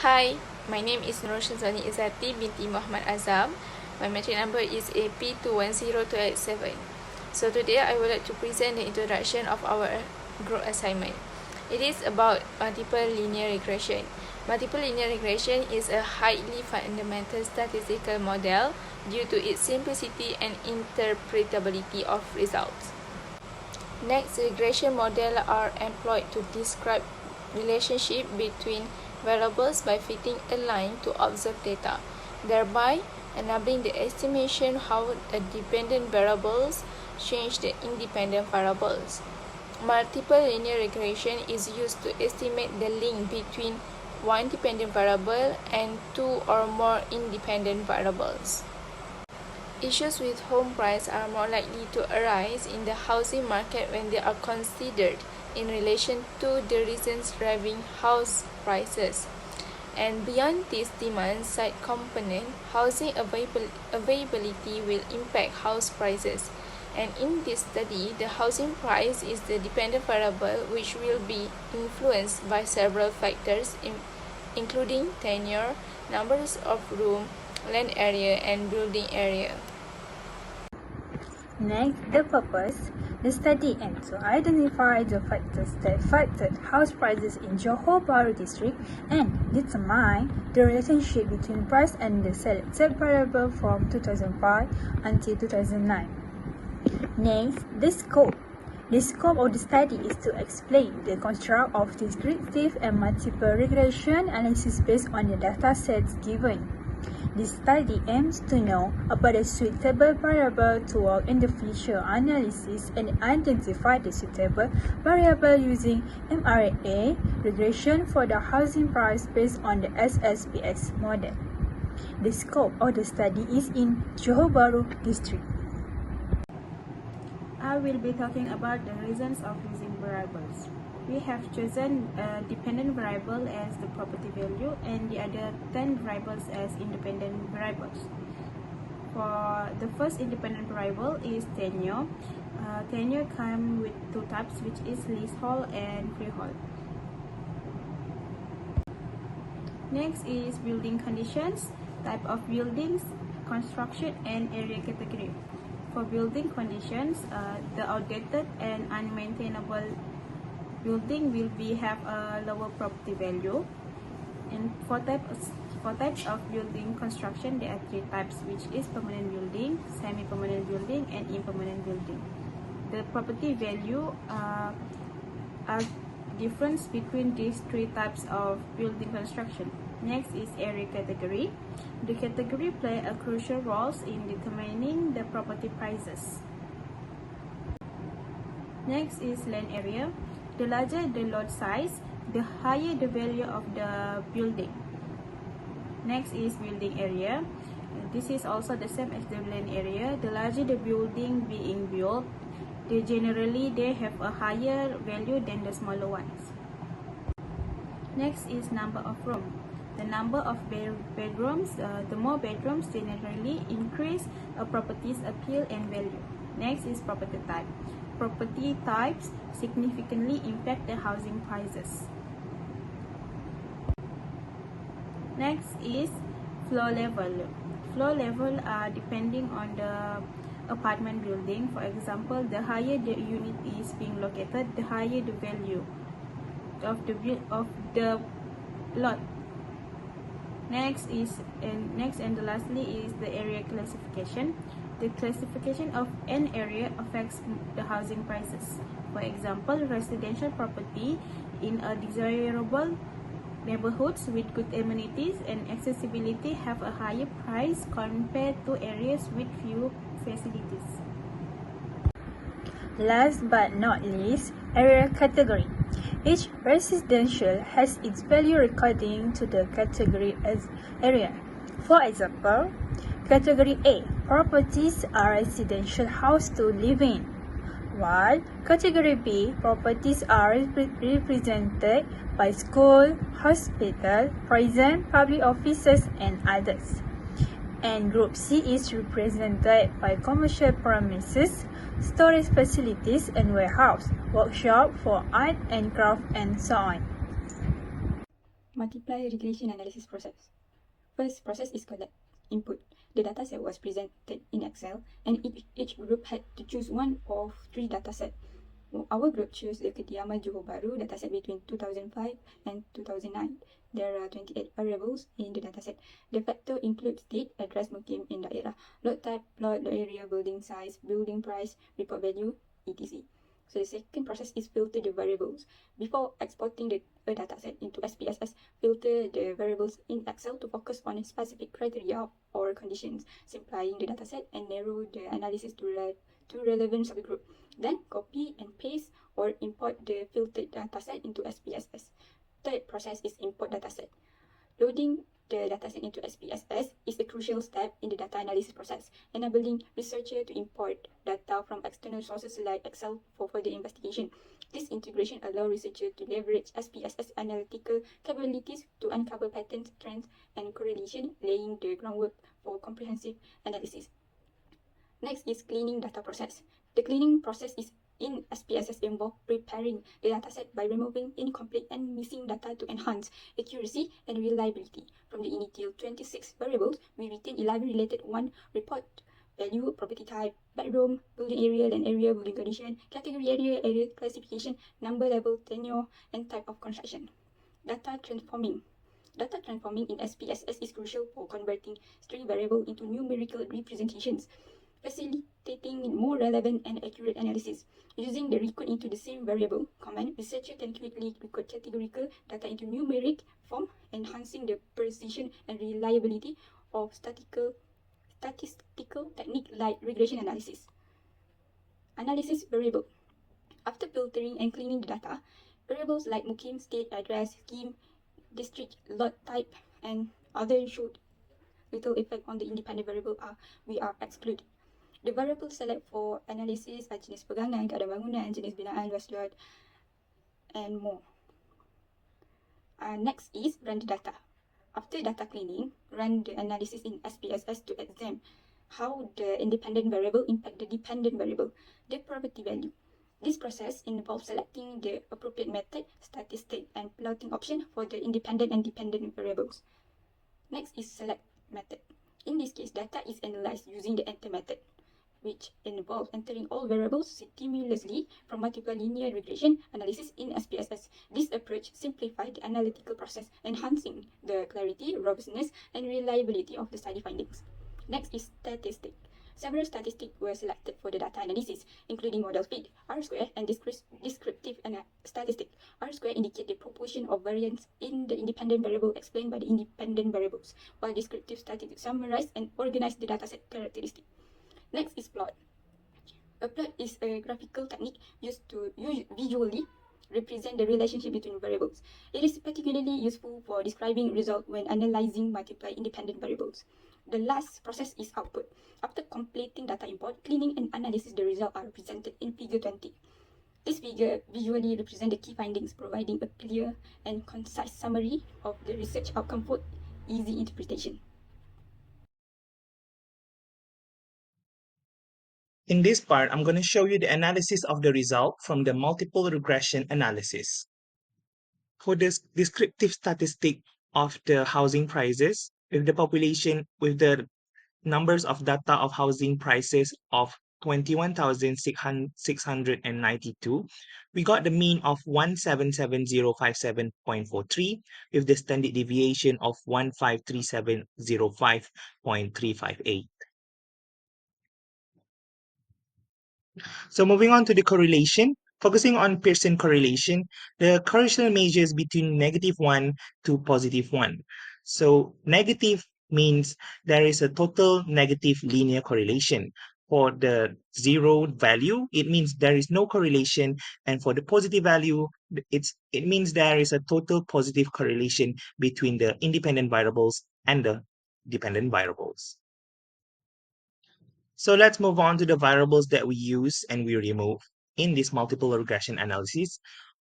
Hi, my name is NURUL IZZATI binti Muhammad AZAM. My metric number is AP210287. So today I would like to present the introduction of our group assignment. It is about multiple linear regression. Multiple linear regression is a highly fundamental statistical model due to its simplicity and interpretability of results. Next, regression models are employed to describe relationship between variables by fitting a line to observed data, thereby enabling the estimation how the dependent variables change the independent variables. Multiple linear regression is used to estimate the link between one dependent variable and two or more independent variables. Issues with home price are more likely to arise in the housing market when they are considered in relation to the reasons driving house prices. And beyond this demand-side component, housing availability will impact house prices. And in this study, the housing price is the dependent variable which will be influenced by several factors including tenure, numbers of rooms, land area, and building area. Next, the purpose. The study aims to identify the factors that affected house prices in Johor Bahru district and determine the relationship between price and the selected variable from 2005 until 2009. Next, the scope. The scope of the study is to explain the construct of descriptive and multiple regression analysis based on the data sets given. This study aims to know about a suitable variable to work in the future analysis and identify the suitable variable using MRA regression for the housing price based on the SSPS model. The scope of the study is in Johor Bahru district. I will be talking about the reasons of using variables. We have chosen a dependent variable as the property value and the other 10 variables as independent variables. For the first independent variable is tenure. Tenure comes with two types, which is leasehold and freehold. Next is building conditions, type of buildings, construction, and area category. For building conditions, the outdated and unmaintainable building will have a lower property value. And for types of building construction, there are three types, which is permanent building, semi-permanent building, and impermanent building. The property value are difference between these three types of building construction. Next is area category. The category play a crucial role in determining the property prices. Next is land area. The larger the lot size, the higher the value of the building. Next is building area. This is also the same as the land area. The larger the building being built, generally they have a higher value than the smaller ones. Next is number of rooms. The number of bedrooms, the more bedrooms generally increase a property's appeal and value. Next is property type. Property types significantly impact the housing prices. Next is floor level. Floor level are depending on the apartment building. For example, the higher the unit is being located, the higher the value of the lot. Next and lastly is the area classification. The classification of an area affects the housing prices. For example, residential property in a desirable neighborhoods with good amenities and accessibility have a higher price compared to areas with few facilities. Last but not least, area category. Each residential has its value according to the category as area. For example, category A, properties are residential house to live in, while category B, properties are represented by school, hospital, prison, public offices, and others. And Group C is represented by commercial premises, storage facilities, and warehouse, workshop for art and craft, and so on. Multiply regression analysis process. First process is collect input. The dataset was presented in Excel, and each group had to choose one of three datasets. Our group chose the Kediaman Johor Bahru dataset between 2005 and 2009. There are 28 variables in the dataset. The factor includes date, address mukim in daerah, lot type, plot, lot area, building size, building price, report value, etc. So the second process is filter the variables. Before exporting a dataset into SPSS, filter the variables in Excel to focus on a specific criteria or conditions, simplifying the dataset and narrow the analysis to relevance of the group. Then copy and paste or import the filtered dataset into SPSS. Third process is import dataset. Loading the dataset into SPSS is a crucial step in the data analysis process, enabling researchers to import data from external sources like Excel for further investigation. This integration allows researchers to leverage SPSS analytical capabilities to uncover patterns, trends, and correlation, laying the groundwork for comprehensive analysis. Next is cleaning data process. The cleaning process is in SPSS involve preparing the dataset by removing incomplete and missing data to enhance accuracy and reliability. From the initial 26 variables, we retain 11 related one report value, property type, bedroom, building area, land area, building condition, category area, area classification, number level, tenure, and type of construction. Data transforming. Data transforming in SPSS is crucial for converting string variable into numerical representations, facilitating more relevant and accurate analysis. Using the record into the same variable command, researchers can quickly record categorical data into numeric form, enhancing the precision and reliability of statistical technique like regression analysis. Analysis variable. After filtering and cleaning the data, variables like mukim, state, address, scheme, district, lot type, and other should little effect on the independent variable we are excluded. The variables select for analysis are jenis pegangan, keadaan bangunan, jenis binaan, luas lot, and more. Next is run the data. After data cleaning, run the analysis in SPSS to examine how the independent variable impact the dependent variable, the probability value. This process involves selecting the appropriate method, statistic, and plotting option for the independent and dependent variables. Next is select method. In this case, data is analyzed using the enter method, which involves entering all variables simultaneously from multiple linear regression analysis in SPSS. This approach simplifies the analytical process, enhancing the clarity, robustness, and reliability of the study findings. Next is statistic. Several statistics were selected for the data analysis, including model fit, R-square, and descriptive statistic. R-square indicates the proportion of variance in the independent variable explained by the independent variables, while descriptive statistics summarize and organize the dataset characteristics. Next is plot. A plot is a graphical technique used to visually represent the relationship between variables. It is particularly useful for describing results when analyzing multiple independent variables. The last process is output. After completing data import, cleaning, and analysis, the results are presented in figure 20. This figure visually represents the key findings, providing a clear and concise summary of the research outcome for easy interpretation. In this part, I'm going to show you the analysis of the result from the multiple regression analysis. For this descriptive statistic of the housing prices, with the population, with the numbers of data of housing prices of 21,692, we got the mean of 177,057.43 with the standard deviation of 153,705.358. So moving on to the correlation, focusing on Pearson correlation, the correlation measures between -1 to +1. So negative means there is a total negative linear correlation. For the zero value, it means there is no correlation, and for the positive value, it means there is a total positive correlation between the independent variables and the dependent variables. So let's move on to the variables that we use and we remove in this multiple regression analysis.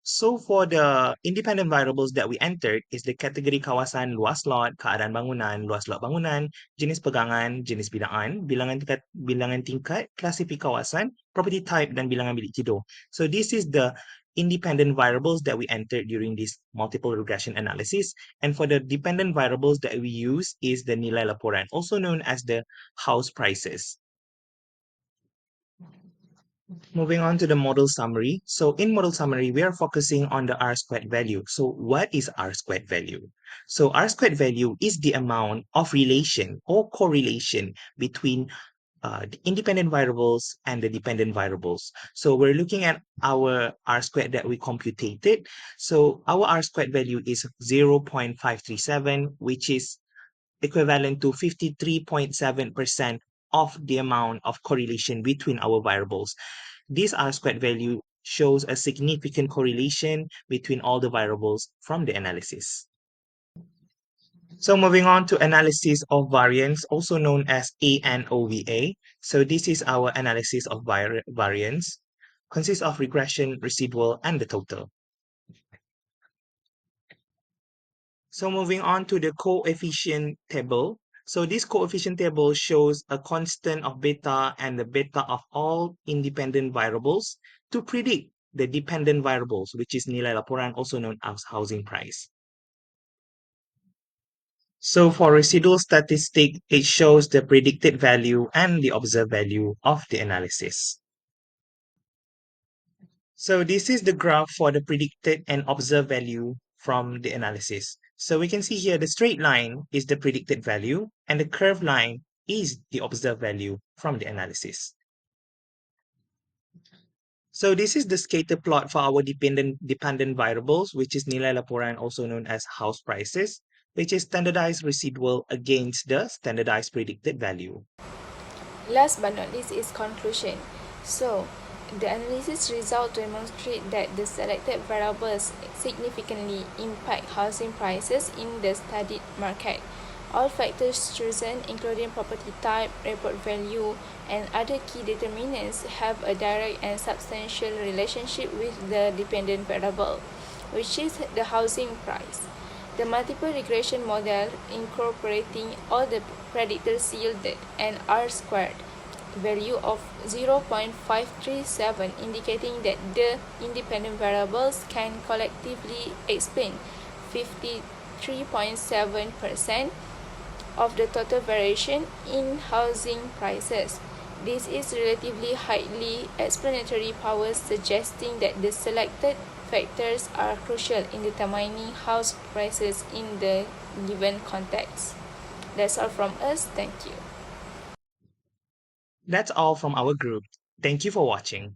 So for the independent variables that we entered is the category kawasan luas lot, keadaan bangunan, luas lot bangunan, jenis pegangan, jenis binaan, bilangan tingkat, klasifikasi kawasan, property type, dan bilangan bilik tidur. So this is the independent variables that we entered during this multiple regression analysis. And for the dependent variables that we use is the nilai laporan, also known as the house prices. Moving on to the model summary. So in model summary, we are focusing on the R-squared value. So what is R-squared value? So R-squared value is the amount of relation or correlation between the independent variables and the dependent variables. So we're looking at our R-squared that we computed. So our R-squared value is 0.537, which is equivalent to 53.7% of the amount of correlation between our variables. This R-squared value shows a significant correlation between all the variables from the analysis. So moving on to analysis of variance, also known as ANOVA. So this is our analysis of variance, consists of regression, residual, and the total. So moving on to the coefficient table. So this coefficient table shows a constant of beta and the beta of all independent variables to predict the dependent variables, which is nilai laporan, also known as housing price. So for residual statistic, it shows the predicted value and the observed value of the analysis. So this is the graph for the predicted and observed value from the analysis. So we can see here the straight line is the predicted value and the curved line is the observed value from the analysis. So this is the scatter plot for our dependent variables, which is nilai laporan, also known as house prices, which is standardized residual against the standardized predicted value. Last but not least is conclusion. So, the analysis result demonstrate that the selected variables significantly impact housing prices in the studied market. All factors chosen, including property type, report value, and other key determinants, have a direct and substantial relationship with the dependent variable, which is the housing price. The multiple regression model incorporating all the predictors yielded an R-squared value of 0.537, indicating that the independent variables can collectively explain 53.7% of the total variation in housing prices. This is relatively highly explanatory power, suggesting that the selected factors are crucial in determining house prices in the given context. That's all from us. Thank you. That's all from our group. Thank you for watching.